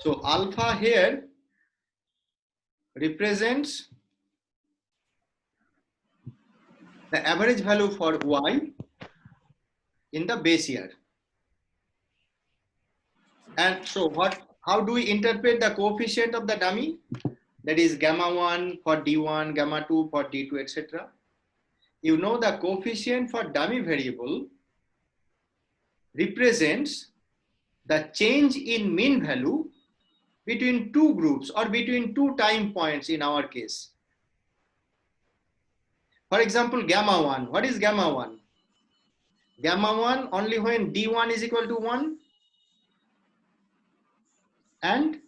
So alpha here represents the average value for y in the base year. And so how do we interpret the coefficient of the dummy? That is gamma 1 for D1, gamma 2 for D2, etc. You know the coefficient for dummy variable represents the change in mean value between two groups or between two time points in our case. For example, gamma 1. What is gamma 1? Gamma 1 only when D1 is equal to 1 and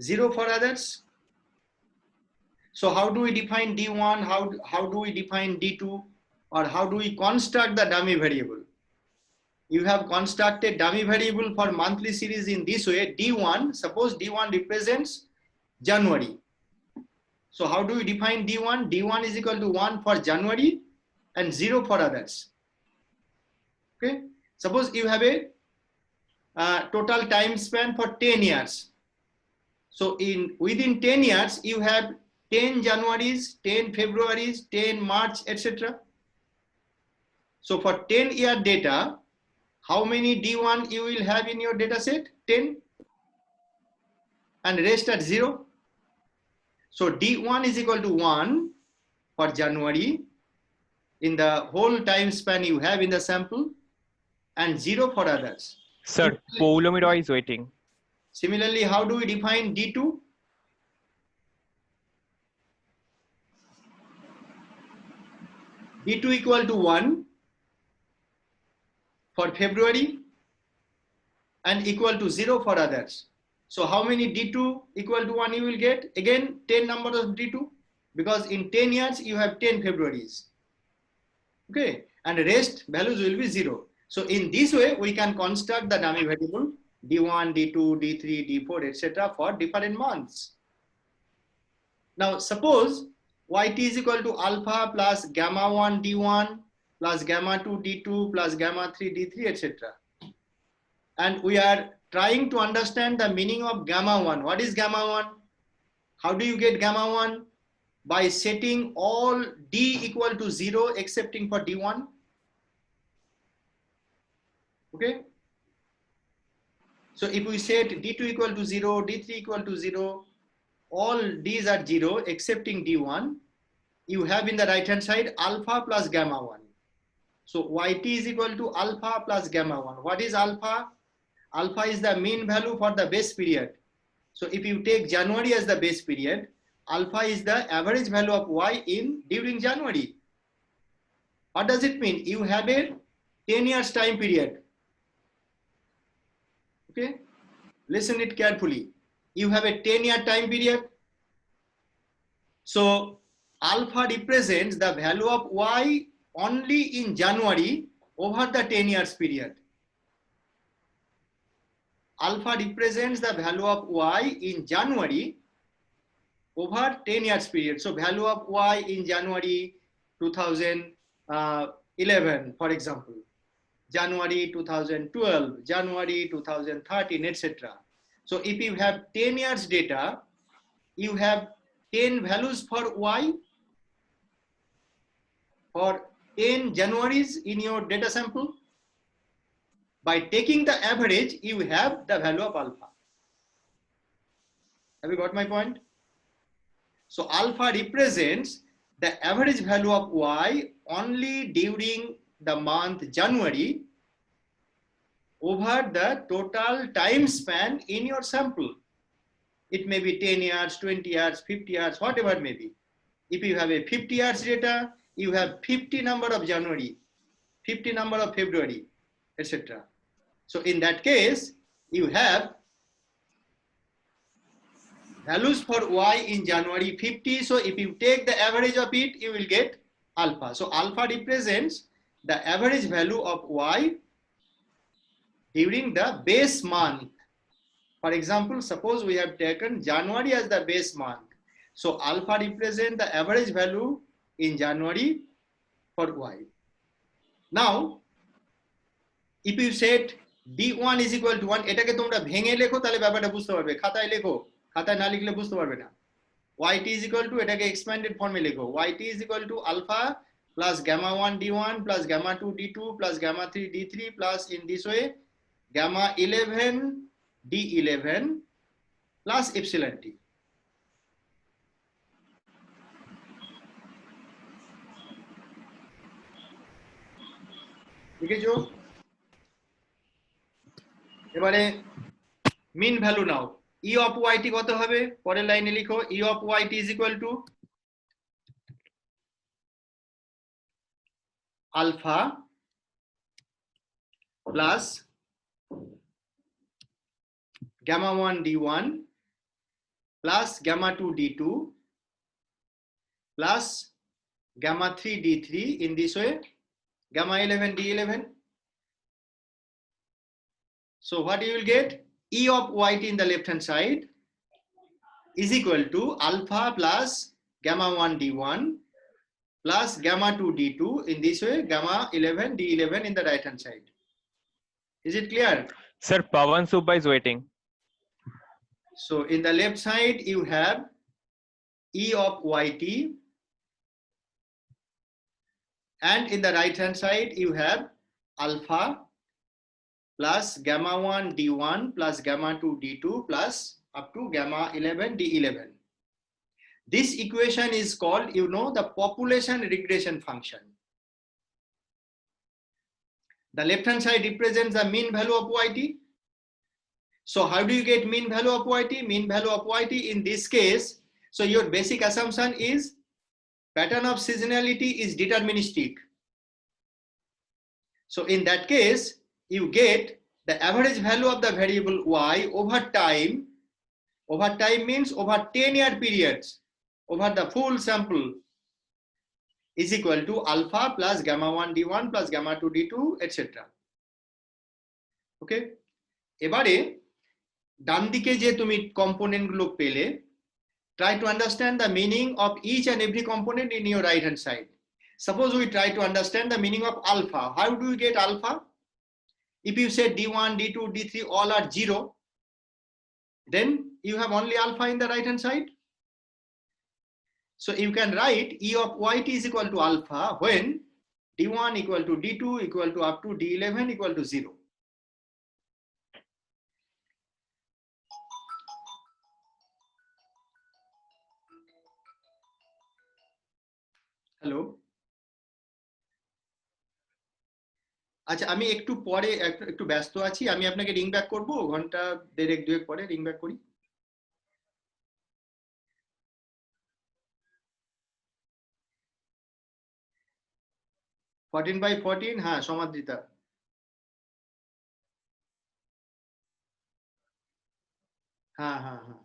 0 for others. So how do we define D1? How do we define D2? Or how do we construct the dummy variable? You have constructed dummy variable for monthly series in this way. D1, suppose D1 represents January. So how do we define D1? D1 is equal to 1 for January and 0 for others. Okay. Suppose you have a total time span for 10 years. So within 10 years, you have 10 Januaries, 10 Februaries, 10 March, etc. So for 10-year data, how many D1 you will have in your data set? 10 and rest at 0. So D1 is equal to 1 for January in the whole time span you have in the sample and 0 for others. Sir, Poulomiroy is waiting. Similarly, how do we define D2? D2 equal to 1 for February and equal to 0 for others. So how many D2 equal to 1 you will get? Again, 10 number of D2 because in 10 years you have 10 Februaries. Okay, and rest values will be 0. So in this way, we can construct the dummy variable D1, D2, D3, D4, etc. for different months. Now suppose yt is equal to alpha plus gamma 1 D1 plus gamma 2 D2 plus gamma 3 D3, etc. And we are trying to understand the meaning of gamma 1. What is gamma 1? How do you get gamma 1? By setting all D equal to 0 excepting for D1. Okay. So if we set D2 equal to 0, D3 equal to 0, all D's are 0 excepting D1, you have in the right hand side alpha plus gamma 1. So yt is equal to alpha plus gamma 1. What is alpha? Alpha is the mean value for the base period. So if you take January as the base period, alpha is the average value of y during January. What does it mean? You have a 10 years time period. Okay, listen it carefully. You have a 10-year time period. So alpha represents the value of y only in January over the 10 years period. Alpha represents the value of y in January over 10 years period. So value of y in January 2011, for example, January 2012, January 2013, etc. So if you have 10 years data, you have 10 values for y for 10 Januaries in your data sample. By taking the average, you have the value of alpha. Have you got my point? So alpha represents the average value of y only during the month January over the total time span in your sample. It may be 10 years, 20 years, 50 years, whatever it may be. If you have a 50 years data, you have 50 number of January, 50 number of February, etc. So in that case, you have values for y in January 50. So if you take the average of it, you will get alpha. So alpha represents the average value of y during the base month. For example, suppose we have taken January as the base month. So alpha represents the average value in January for y. Now, if you set d1 is equal to 1, এটাকে তোমরা ভেঙে লেখো তাহলে ব্যাপারটা বুঝতে পারবে, খাতায় লেখো, খাতায় না লিখলে বুঝতে পারবে না। yt is equal to, এটাকে এক্সপ্যান্ডেড ফর্মে লেখো, yt is equal to alpha plus gamma 1 d1 plus gamma 2 d2 plus gamma 3 d3 plus in this way gamma 11 d11 plus epsilon t. লিখেছো? এবারে মিন ভ্যালু নাও, e of yt কত হবে? পরের লাইনে লিখো, e of yt is equal to alpha plus gamma 1 d1 plus gamma 2 d2 plus gamma 3 d3 in this way gamma 11 d11. So what you will get? E of yt in the left hand side is equal to alpha plus gamma 1 d1 plus gamma 2 d2 in this way gamma 11 d11 in the right hand side. Is it clear? Sir, Pawan Subba is waiting. So in the left side you have E of yt, and in the right hand side you have alpha plus gamma 1 d1 plus gamma 2 d2 plus up to gamma 11 d11. This equation is called, you know, the population regression function. The left hand side represents the mean value of yt. So how do you get mean value of yt? Mean value of yt in this case, so your basic assumption is pattern of seasonality is deterministic. So in that case, you get the average value of the variable y over time. Over time means over 10-year periods, over the full sample, is equal to alpha plus gamma 1 d1 plus gamma 2 d2 etc. Okay, এবারে ডান দিকে যে তুমি component গুলো পেলে, try to understand the meaning of each and every component in your right hand side. Suppose we try to understand the meaning of alpha. How do we get alpha? If you say d1 d2 d3 all are 0, then you have only alpha in the right hand side. So you can write E of yt is equal to alpha when d1 equal to d2 equal to up to d11 equal to 0. Hello, আচ্ছা আমি একটু পরে একটু ব্যস্ত আছি, আমি আপনাকে ring back করব, ঘন্টা দেড়েক দুয়েক পরে রিং ব্যাক করি। 14/14, হ্যাঁ সমাদৃতা। হ্যাঁ হ্যাঁ হ্যাঁ,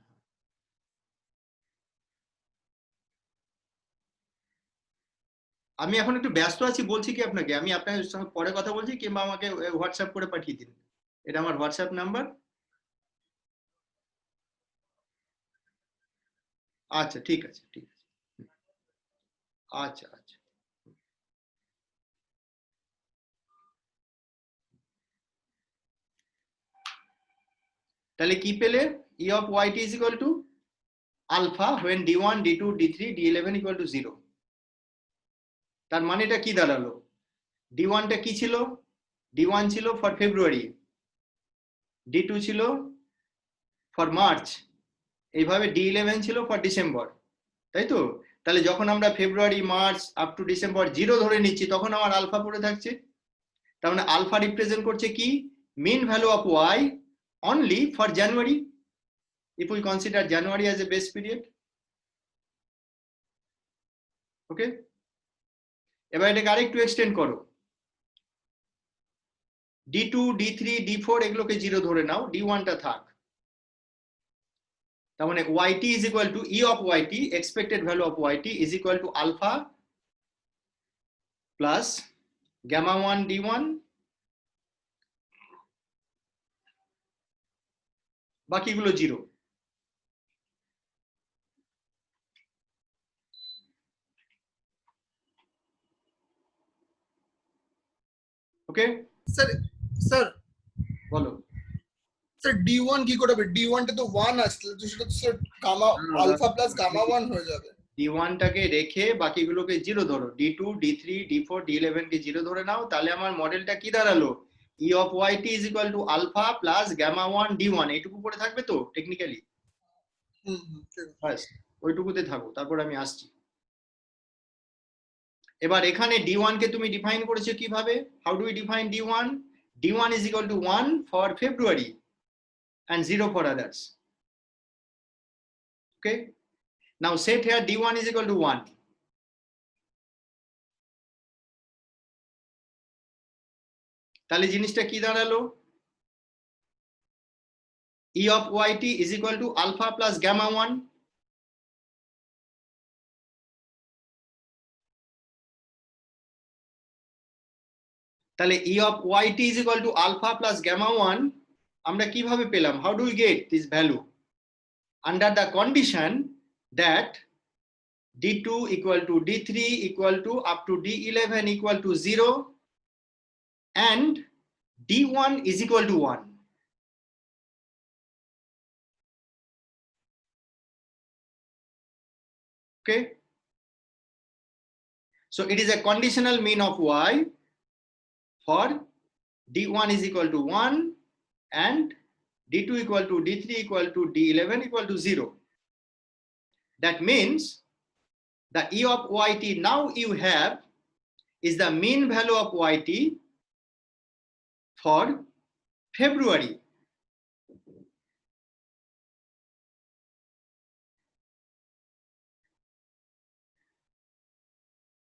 আমি এখন একটু ব্যস্ত আছি বলছি কি আপনাকে, আমি আপনার সঙ্গে পরে কথা বলছি, কিংবা আমাকে হোয়াটসঅ্যাপ করে পাঠিয়ে দিন, এটা আমার হোয়াটসঅ্যাপ নাম্বার। আচ্ছা ঠিক আছে, ঠিক আছে, আচ্ছা আচ্ছা। তাহলে কি পেলে? E of yt is equal to alpha when d1 d2 d3 d11 equal to 0. তার মানেটা কি দাঁড়ালো? d1 টা কি ছিল? d1 ছিল ফর ফেব্রুয়ারি, d2 ছিল ফর মার্চ, এইভাবে d11 ছিল ফর ডিসেম্বর, তাই তো? তাহলে যখন আমরা February March up to December 0 ধরে নিচ্ছি, তখন আমার আলফা পড়ে থাকছে। তার মানে আলফা রিপ্রেজেন্ট করছে কি? Mean value of y only for January, if we consider January as a base period. ওকে, এবার এটাকে আরেকটু এক্সটেন্ড করো, d2 d3 d4 এগুলোকে 0 ধরে নাও, d1 টা থাক। তার মানে yt is equal to E of yt, expected value of yt is equal to alpha plus gamma 1 d1, বাকিগুলো 0। ওকে স্যার স্যার বলো। স্যার D1 কি করে হবে? D1 টা তো 1 আসলে, তো সেটা তো sir gamma alpha plus gamma 1 হয়ে যাবে। D1 টাকে রেখে বাকিগুলোকে 0 ধরো, D2 D3 D4 D11 কে 0 ধরে নাও, তাহলে আমার মডেলটা কি দাঁড়ালো? E of yt is equal to alpha plus gamma 1 D1, এইটুকু পড়ে থাকবে তো টেকনিক্যালি? বাস ওইটুকুতে থাকো, তারপর আমি আসছি। এবার এখানে D1 কে তুমি ডিফাইন করেছো কিভাবে? How do we define D1? D1 is equal to 1 for February and 0 for others. Okay, now set here D1 is equal to 1. তাহলে জিনিসটা কি দাঁড়ালো? E of yt is equal to alpha plus gamma 1. তাহলে E of yt is equal to alpha plus gamma 1 আমরা কিভাবে পেলাম? How do we get this value? Under the condition that D2 equal to D3 equal to up to D11 equal to 0 and D1 is equal to 1. Okay, so it is a conditional mean of y for D1 is equal to 1 and D2 equal to D3 equal to D11 equal to 0. That means the E of yt now you have is the mean value of yt for February.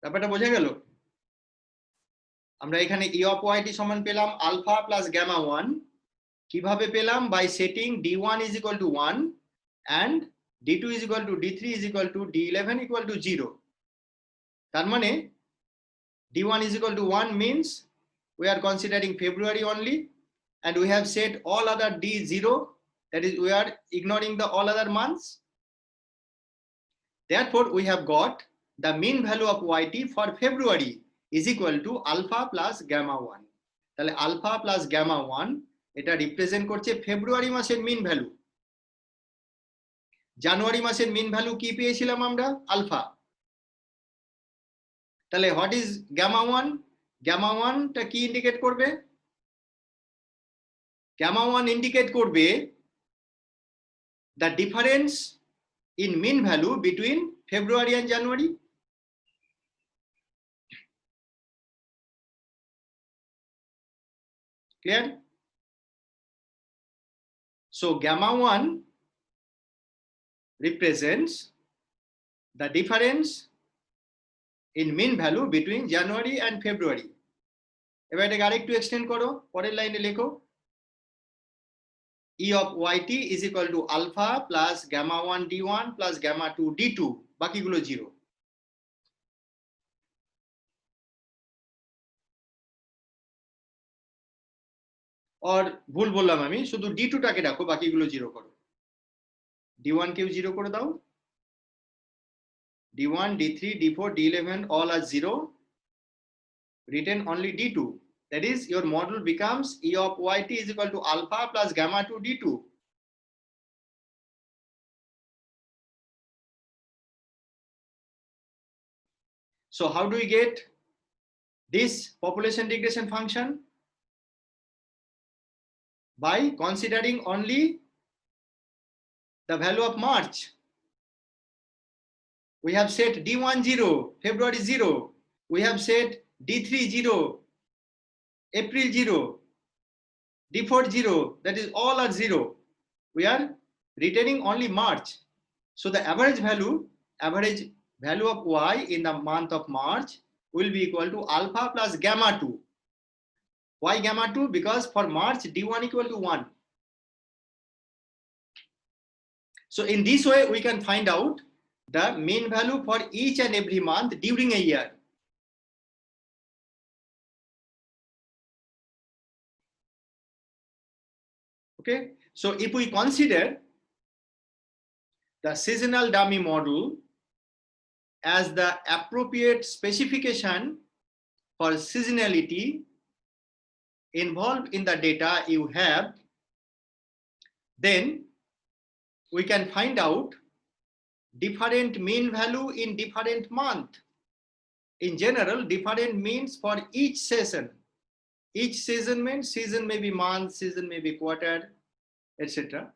ব্যাপারটা বোঝা গেল? আমরা এখানে E of yt সমান পেলাম alpha plus gamma 1। কিভাবে পেলাম? By setting D1 is equal to 1 and D2 is equal to D3 is equal to D11 equal to 0. তার মানে D1 is equal to 1 means we are considering February only, and we have set all other D0, that is we are ignoring the all other months. Therefore we have got the mean value of yt for February is equal to alpha plus gamma 1. তাহলে alpha plus gamma 1 এটা represent করছে ফেব্রুয়ারি মাসের mean value. জানুয়ারি মাসের mean value কি পেয়েছিলাম আমরা? Alpha. তাহলে what is gamma 1? Gamma 1 টা কি ইন্ডিকেট করবে? গামা 1 ইন্ডিকেট করবে the difference in mean value between February and January. Clear? So gamma 1 represents the difference in mean value between January and February. এবার এটাকে আরেকটু এক্সটেন্ড করো, পরের লাইনে লেখো E of yt is equal to alpha plus gamma 1 D1 plus gamma 2 D2, বাকিগুলো 0. और ভুল বললাম আমি, শুধু D2 টাকে রাখো, বাকিগুলো 0 করো। D1 কেও 0 করে দাও, D1 D3 D4 D11 all are 0, retain only D2. That is your model becomes E of yt is equal to alpha plus gamma 2 D2. So how do we get this population regression function? By considering only the value of March. We have set D1 0, February 0. We have set D3 0, April 0, D4 0, that is all are 0. We are retaining only March. So the average value of y in the month of March will be equal to alpha plus gamma 2. Why gamma 2? Because for March D1 equal to 1. So in this way we can find out the mean value for each and every month during a year. Okay, so if we consider the seasonal dummy model as the appropriate specification for seasonality, involved in the data you have, then we can find out different mean value in different month. In general, different means for each season. Each season means season may be month, season may be quarter, etc.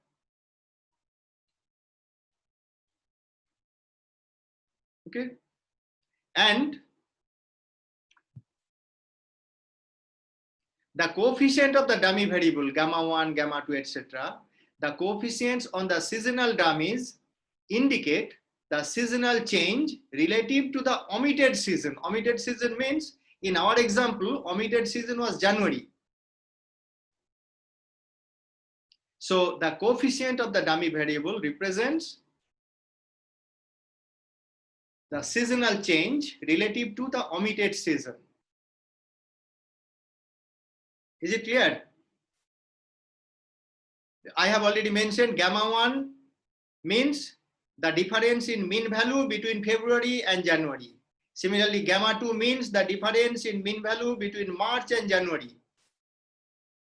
Okay, and the coefficient of the dummy variable gamma 1, gamma 2, etc. The coefficients on the seasonal dummies indicate the seasonal change relative to the omitted season. Omitted season means, in our example, omitted season was January. So the coefficient of the dummy variable represents the seasonal change relative to the omitted season. Is it clear? I have already mentioned gamma 1 means the difference in mean value between February and January. Similarly, gamma 2 means the difference in mean value between March and January.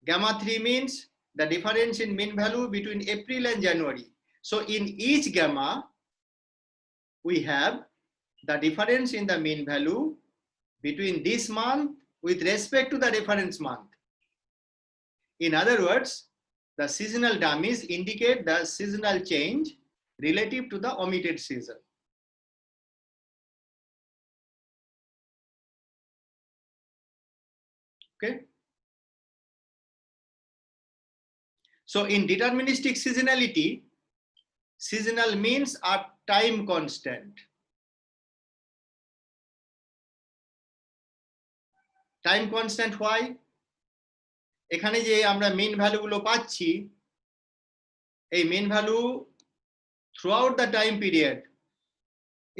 Gamma 3 means the difference in mean value between April and January. So in each gamma, we have the difference in the mean value between this month with respect to the reference month. In other words, the seasonal dummies indicate the seasonal change relative to the omitted season. Okay. So in deterministic seasonality, seasonal means are time constant. Time constant why? এখানে যে আমরা mean value গুলো পাচ্ছি, এই mean value throughout the time period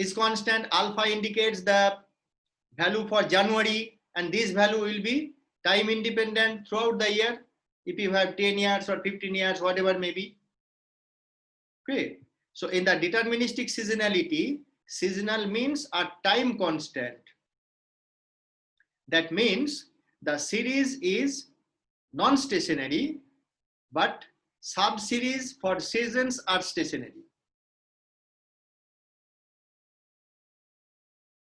is constant. Alpha indicates the value for January, and this value will be time independent throughout the year. If you have 10 years or 15 years, whatever may be. Okay. So in the deterministic seasonality, seasonal means are time constant. That means the series is non-stationary, but sub-series for seasons are stationary.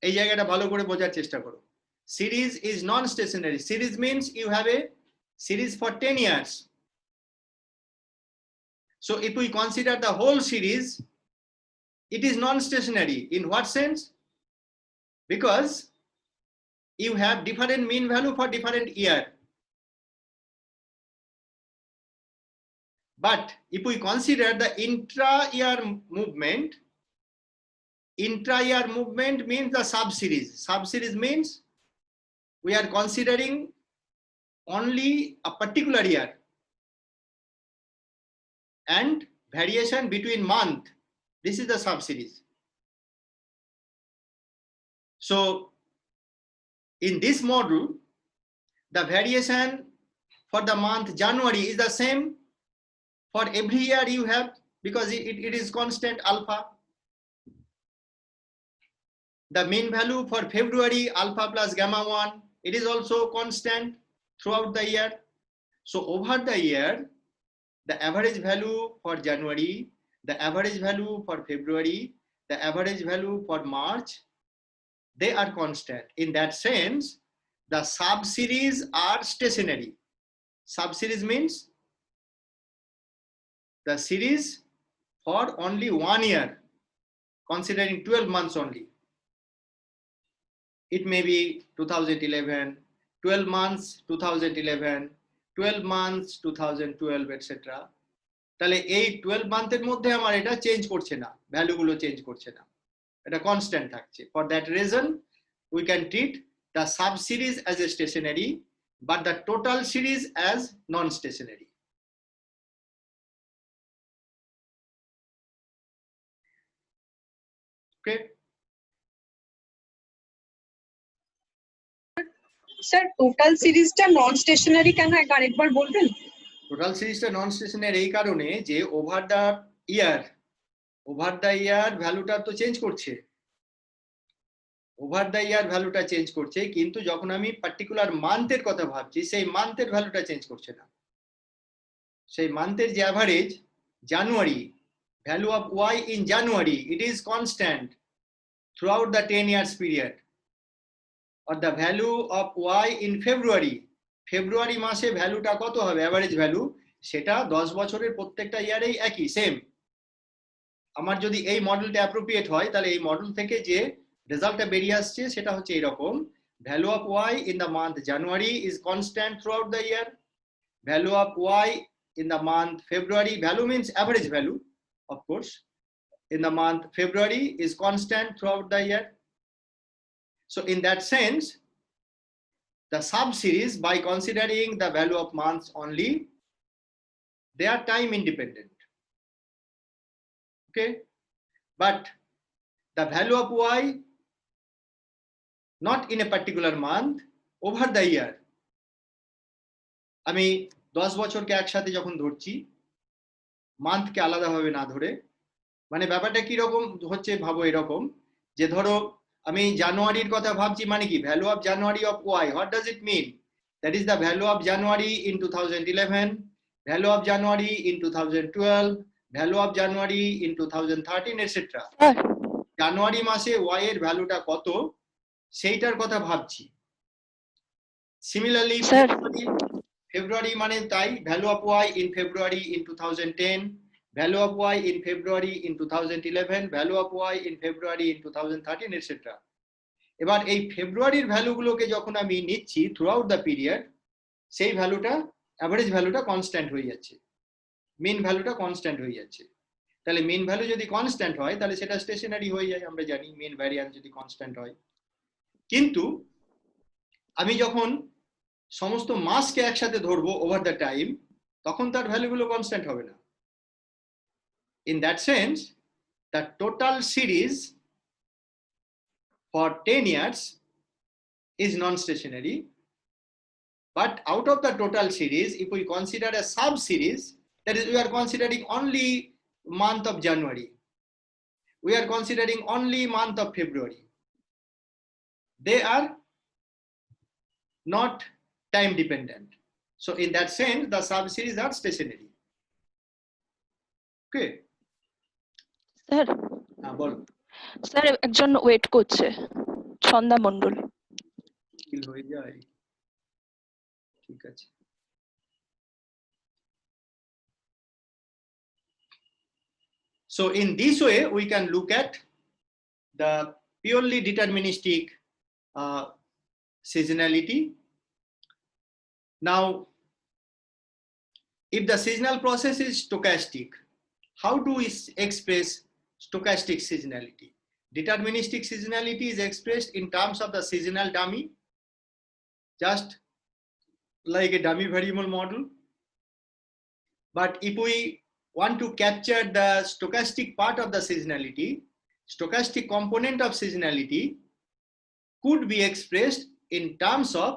এই জায়গাটা ভালো করে বোঝার চেষ্টা করো। Series is non-stationary. Series means you have a series for 10 years. So if we consider the whole series, it is non-stationary. In what sense? Because you have different mean value for different year. But if we consider the intra-year movement means the sub-series. Sub-series means we are considering only a particular year and variation between month. This is the sub-series. So in this model, the variation for the month January is the same for every year you have, because it is constant alpha. The mean value for February, alpha plus gamma 1, it is also constant throughout the year. So over the year, the average value for January, the average value for February, the average value for March, they are constant. In that sense, the sub-series are stationary. Sub-series means the series for only 1 year, considering 12 months only. It may be 2011, 12 months 2011, 12 months 2012, etc. তাহলে এই 12 মান্থের মধ্যে আমার এটা change করছে না, ভ্যালুগুলো change করছে না, এটা কনস্ট্যান্ট থাকছে. For that reason, we can treat the sub-series as a stationary, but the total series as non-stationary. Okay. Sir total সিরিজটা নন স্টেশনারি কেন আরেকবার বলবেন? টোটাল সিরিজটা নন স্টেশনারি এই কারণে যে ওভার দ্য ইয়ার ভ্যালুটা তো চেঞ্জ করছে. ওভার দ্য ইয়ার ভ্যালুটা চেঞ্জ করছে, কিন্তু যখন আমি পার্টিকুলার মান্থের কথা ভাবছি সেই মান্থের ভ্যালুটা চেঞ্জ করছে না। সেই মান্থের যে average January, value of Y in January it is constant throughout the 10 years period, or the value of y in February, ফেব্রুয়ারি মাসে ভ্যালুটা কত হবে অ্যাভারেজ ভ্যালু, সেটা 10 বছরের প্রত্যেকটা ইয়ারেই একই সেম। আমার যদি এই মডেলটা অ্যাপ্রোপ্রিয়েট হয় তাহলে এই মডেল থেকে যে রেজাল্টটা বেরিয়ে আসছে সেটা হচ্ছে এরকম, value of y in the month January is constant throughout the year, value of y in the month February, value means average value of course, in the month February is constant throughout the year. So in that sense, the sub-series, by considering the value of months only, they are time independent. Okay, but the value of y not in a particular month, over the year. আমি 10 বছরকে একসাথে যখন ধরছি, মান্থকে আলাদাভাবে না ধরে, মানে ব্যাপারটা কি রকম হচ্ছে ভাবো এরকম যে ধরো আমি জানুয়ারির কথা ভাবছি, মানে কি value of January of y, what does it mean? That is the value of January in 2011, value of January in 2012, value of January in 2013 etcetera. জানুয়ারি মাসে ওয়াই এর ভ্যালুটা কত সেইটার কথা ভাবছি। সিমিলারলি ফেব্রুয়ারি মানে তাই, value of Y in February in 2010, value of y in February in 2011, value of y in February in 2013 etc. এবার এই ফেব্রুয়ারির ভ্যালুগুলোকে যখন আমি নিচ্ছি থ্রু আউট দ্য পিরিয়ড, সেই ভ্যালুটা অ্যাভারেজ ভ্যালুটা কনস্ট্যান্ট হয়ে যাচ্ছে, মিন ভ্যালুটা কনস্ট্যান্ট হয়ে যাচ্ছে। তাহলে মিন ভ্যালু যদি কনস্ট্যান্ট হয় তাহলে সেটা স্টেশনারি হয়ে যায়, আমরা জানি মিন ভ্যারিয়ান্স যদি কনস্ট্যান্ট হয়। কিন্তু আমি যখন সমস্ত মাসকে একসাথে ধরবো ওভার দ্য টাইম, তখন তার ভ্যালুগুলো কনস্ট্যান্ট হবে না। In that sense, the total series for 10 years is non-stationary, but out of the total series, if we consider a sub-series, that is, we are considering only month of January, we are considering only month of February, they are not time dependent. So in that sense, the sub-series are stationary. Okay. Sir ball. Sir একজন wait করছে, ছন্দা মণ্ডল। কিল হয়ে যায়, ঠিক আছে। So in this way we can look at the purely deterministic seasonality. Now if the seasonal process is stochastic, how do we express stochastic seasonality? Deterministic seasonality is expressed in terms of the seasonal dummy, just like a dummy variable model. But if we want to capture the stochastic part of the seasonality, stochastic component of seasonality could be expressed in terms of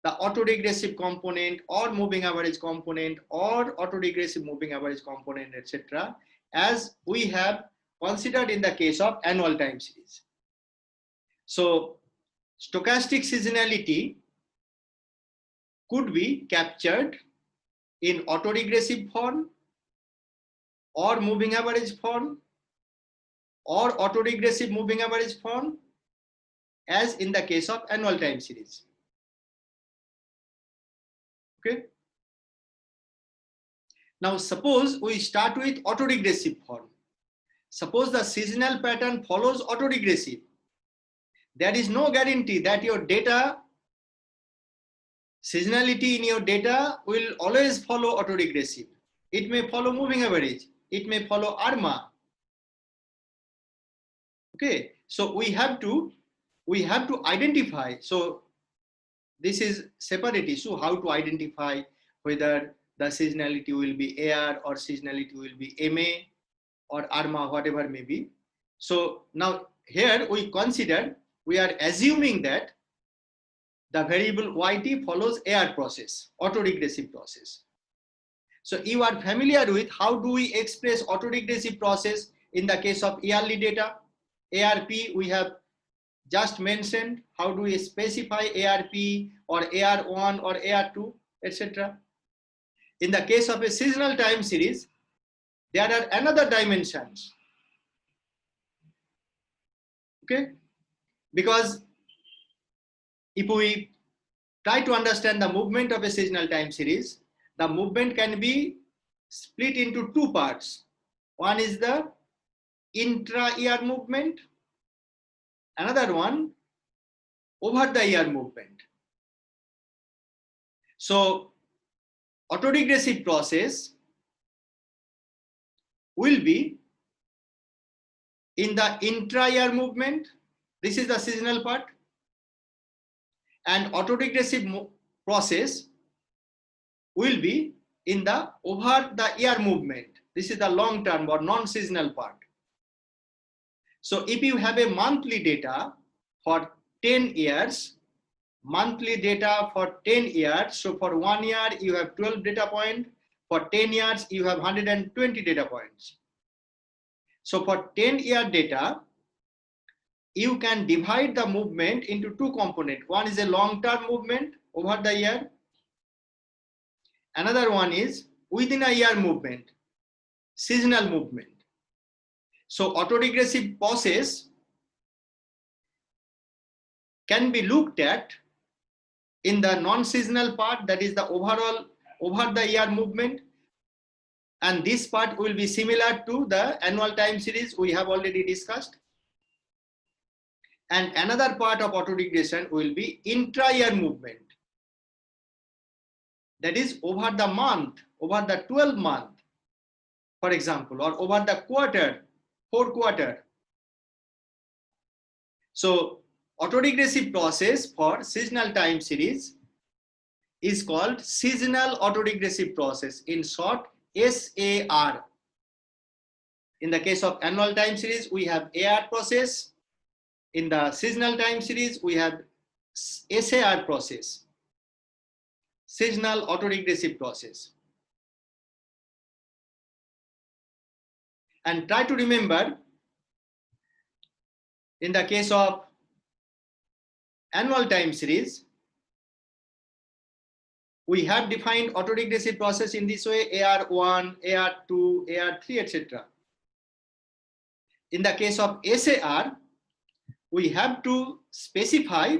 the autoregressive component or moving average component or autoregressive moving average component, etc., as we have considered in the case of annual time series. So stochastic seasonality could be captured in autoregressive form or moving average form or autoregressive moving average form, as in the case of annual time series. Okay. Now suppose we start with autoregressive form. Suppose the seasonal pattern follows autoregressive. There is no guarantee that your data, seasonality in your data will always follow autoregressive. It may follow moving average, it may follow ARMA. Okay, so we have to identify. So this is separate issue, how to identify whether the seasonality will be AR or seasonality will be MA or ARMA, whatever may be. So now here we are assuming that the variable YT follows AR process, autoregressive process. So you are familiar with how do we express autoregressive process in the case of yearly data. ARP, we have just mentioned. How do we specify ARP or AR1 or AR2, etc. In the case of a seasonal time series, there are another dimensions. Okay, because if we try to understand the movement of a seasonal time series, the movement can be split into two parts. One is the intra-year movement, another one over the year movement. So autoregressive process will be in the intra-year movement. This is the seasonal part. And autoregressive process will be in the over the year movement. This is the long term or non-seasonal part. So if you have a monthly data for 10 years, monthly data for 10 years, so for 1 year you have 12 data points, for 10 years you have 120 data points. So for 10-year data, you can divide the movement into two components. One is a long-term movement over the year. Another one is within a year movement, seasonal movement. So autoregressive process can be looked at in the non-seasonal part, that is the overall over the year movement. And this part will be similar to the annual time series we have already discussed. And another part of autoregression will be intra-year movement. That is over the month, over the 12 month, for example, or over the quarter, 4 quarter. So autoregressive process for seasonal time series is called seasonal autoregressive process, in short SAR. In the case of annual time series, we have AR process. In the seasonal time series, we have SAR process, seasonal autoregressive process. And try to remember, in the case of annual time series, we have defined autoregressive process in this way: AR1, AR2, AR3, etc. In the case of SAR, we have to specify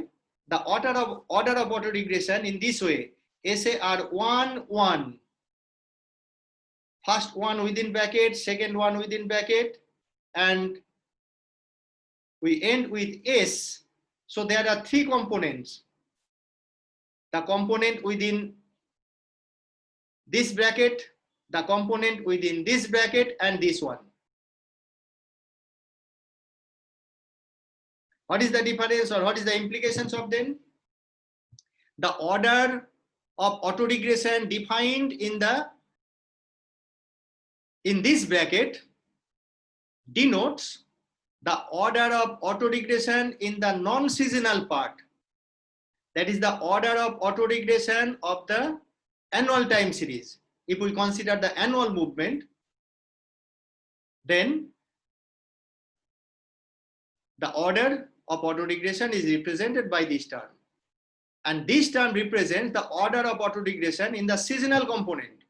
the order of autoregression in this way: SAR1, 1. First one within bracket, second one within bracket, and we end with S. So there are 3 components. The component within this bracket, the component within this bracket, and this one. What is the difference, or what is the implications of them? The order of autoregression defined in this bracket denotes the order of autoregression in the non-seasonal part. That is the order of autoregression of the annual time series. If we consider the annual movement, then the order of autoregression is represented by this term. And this term represents the order of autoregression in the seasonal component.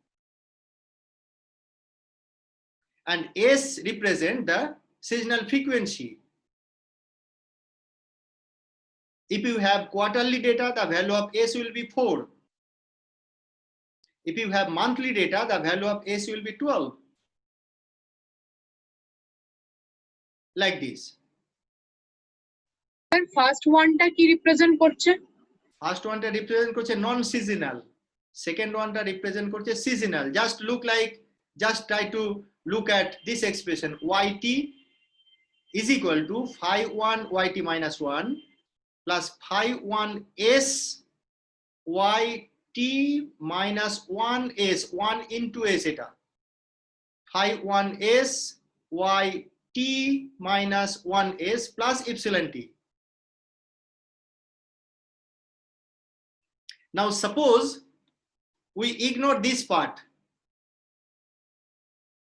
And S represents the seasonal frequency. If you have quarterly data, the value of S will be 4. If you have monthly data, the value of S will be 12. Like this. First one ta ki represent korche? First one ta represent korche non-seasonal. Second one ta represent korche seasonal. Just try to look at this expression: YT is equal to phi 1 YT minus 1 plus phi 1 S YT minus 1 S, 1 into S eta. Phi 1 S YT minus 1 S plus epsilon T. Now suppose we ignore this part.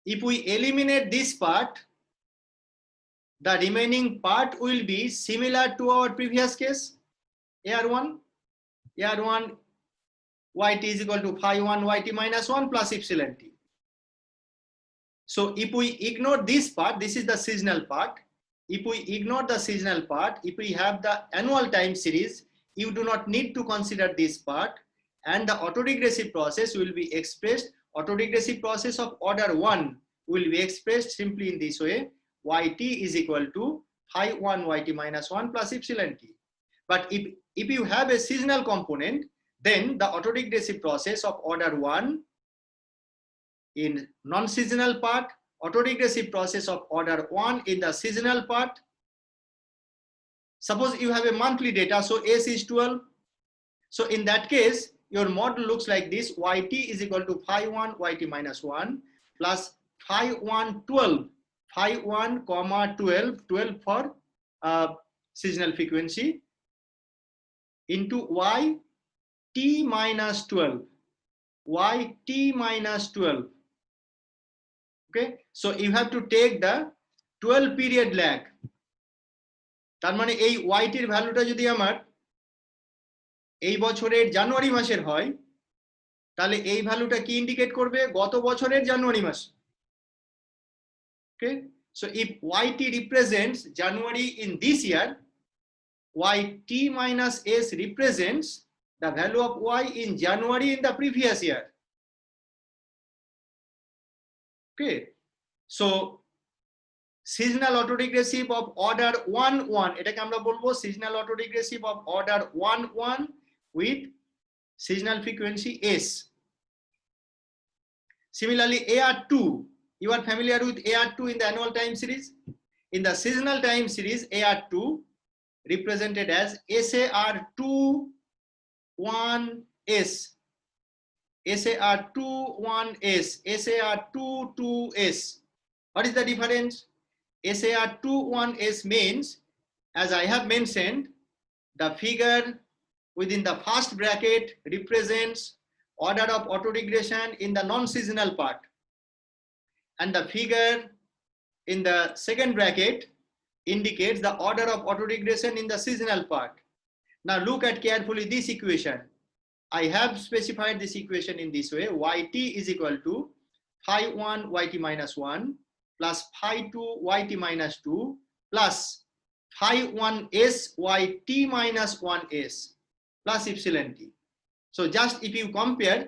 If we eliminate this part, the remaining part will be similar to our previous case, AR1. AR1, yt is equal to phi 1 yt minus 1 plus epsilon t. So if we ignore this part, this is the seasonal part. If we ignore the seasonal part, if we have the annual time series, you do not need to consider this part, and the autoregressive process will be expressed. Autoregressive process of order 1 will be expressed simply in this way: yt is equal to phi 1 yt minus 1 plus epsilon t. But if you have a seasonal component, then the autoregressive process of order 1 in non-seasonal part, autoregressive process of order 1 in the seasonal part. Suppose you have a monthly data, so S is 12. So in that case, your model looks like this: yt is equal to phi 1 yt minus 1 plus phi 1 12, phi 1 comma 12, 12 for seasonal frequency, into yt minus 12, yt minus 12. Okay, so you have to take the 12 period lag. তার মানে এই yt এর ভ্যালুটা যদি আমার এই বছরের জানুয়ারি মাসের হয়, তাহলে এই ভ্যালুটা কি ইন্ডিকেট করবে? গত বছরের জানুয়ারি মাস। Okay, so if yt represents January in this year, yt minus s represents the value of y in January in the previous year. Okay, so seasonal autoregressive of order 1 এটাকে আমরা বলবো seasonal autoregressive of order 1 with seasonal frequency s. Similarly, AR2, you are familiar with AR2 in the annual time series. In the seasonal time series, AR2 represented as SAR21S, SAR21S, SAR22S. What is the difference? SAR21S means, as I have mentioned, the figure within the first bracket represents order of autoregression in the non-seasonal part, and the figure in the second bracket indicates the order of autoregression in the seasonal part. Now look at carefully this equation. I have specified this equation in this way: yt is equal to phi 1 yt minus 1 plus phi 2 yt minus 2 plus phi 1s yt minus 1s plus epsilon t. So just if you compare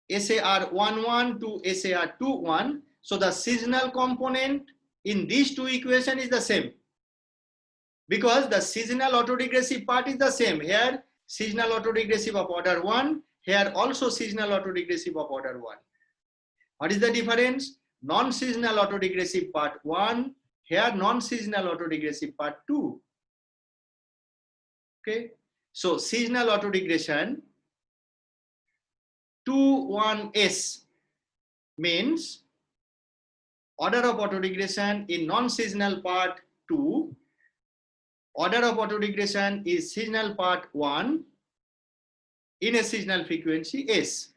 SAR11 to SAR21, so the seasonal component in these two equations is the same, because the seasonal autoregressive part is the same. Here seasonal autoregressive of order 1, here also seasonal autoregressive of order 1. What is the difference? Non-seasonal autoregressive part 1, here non-seasonal autoregressive part 2. Okay, so seasonal autoregression 21S means order of autoregression in non-seasonal part 2, order of autoregression is seasonal part 1 in a seasonal frequency S.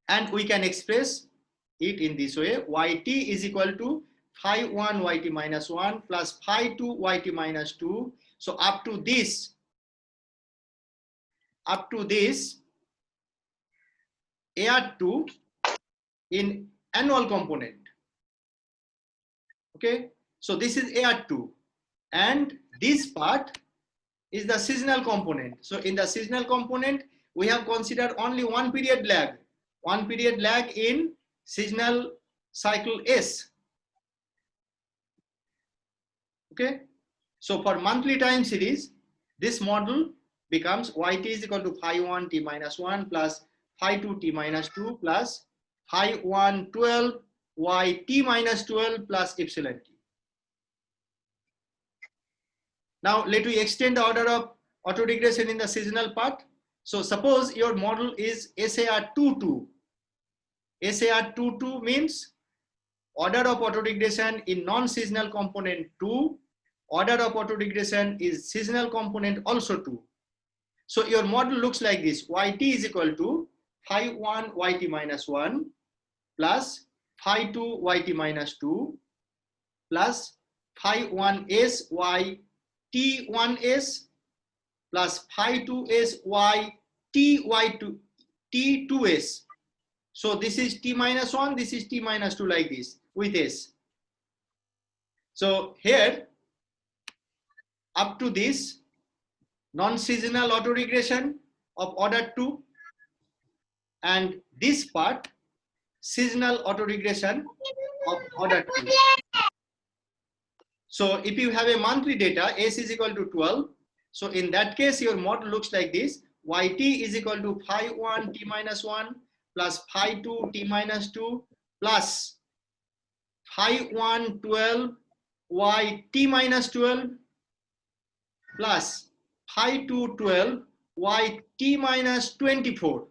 And we can express it in this way: yt is equal to phi 1 yt minus 1 plus phi 2 yt minus 2. So up to this AR2 in annual component. Okay, so this is AR2, and this part is the seasonal component. So in the seasonal component, we have considered only one period lag in seasonal cycle S. Okay, so for monthly time series, this model becomes yt is equal to phi 1 t minus 1 plus phi 2 t minus 2 plus phi 1 12 yt minus 12 plus epsilon t. Now let me extend the order of autoregression in the seasonal part. So suppose your model is SAR22. SAR22 means order of autoregression in non-seasonal component 2, order of autoregression is seasonal component also 2. So your model looks like this: yt is equal to phi 1 yt minus 1 plus phi 2 yt minus 2 plus phi 1s y t1s plus phi 2s y t2s. So this is t minus 1, this is t minus 2, like this with s. So here up to this non-seasonal autoregression of order 2, and this part seasonal autoregression of order 2. So if you have a monthly data, s is equal to 12. So in that case, your model looks like this: yt is equal to phi 1 t minus 1 plus phi 2 t minus 2 plus phi 1 12 y t minus 12 plus phi 2 12 y t minus 24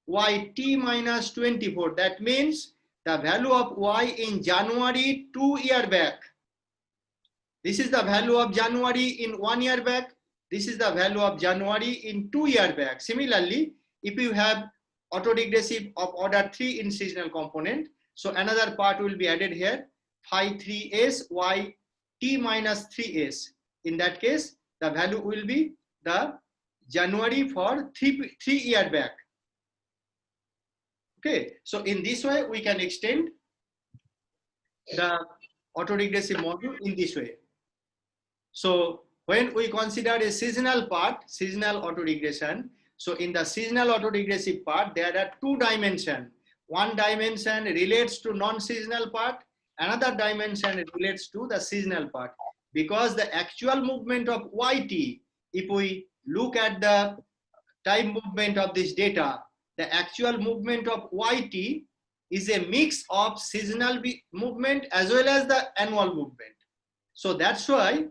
y t minus 24. That means the value of y in January 2 year back. This is the value of January in 1 year back. This is the value of January in 2 year back. Similarly, if you have autoregressive of order 3 in seasonal component, so another part will be added here, phi 3s y t minus 3s. In that case, the value will be the January for 3 year back. Okay, so in this way, we can extend the autoregressive model in this way. So when we consider a seasonal part, seasonal autoregression, so in the seasonal autoregressive part, there are 2 dimensions. One dimension relates to non-seasonal part, another dimension relates to the seasonal part. Because the actual movement of yt, if we look at the time movement of this data, the actual movement of yt is a mix of seasonal movement as well as the annual movement. So that's why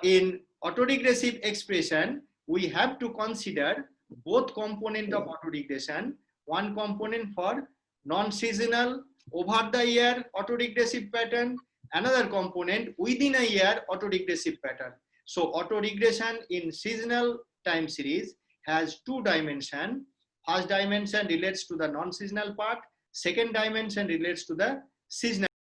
in autoregressive expression, we have to consider both components of autoregression, one component for non-seasonal over the year autoregressive pattern, another component within a year autoregressive pattern. So autoregression in seasonal time series has 2 dimensions. First dimension relates to the non-seasonal part, second dimension relates to the seasonal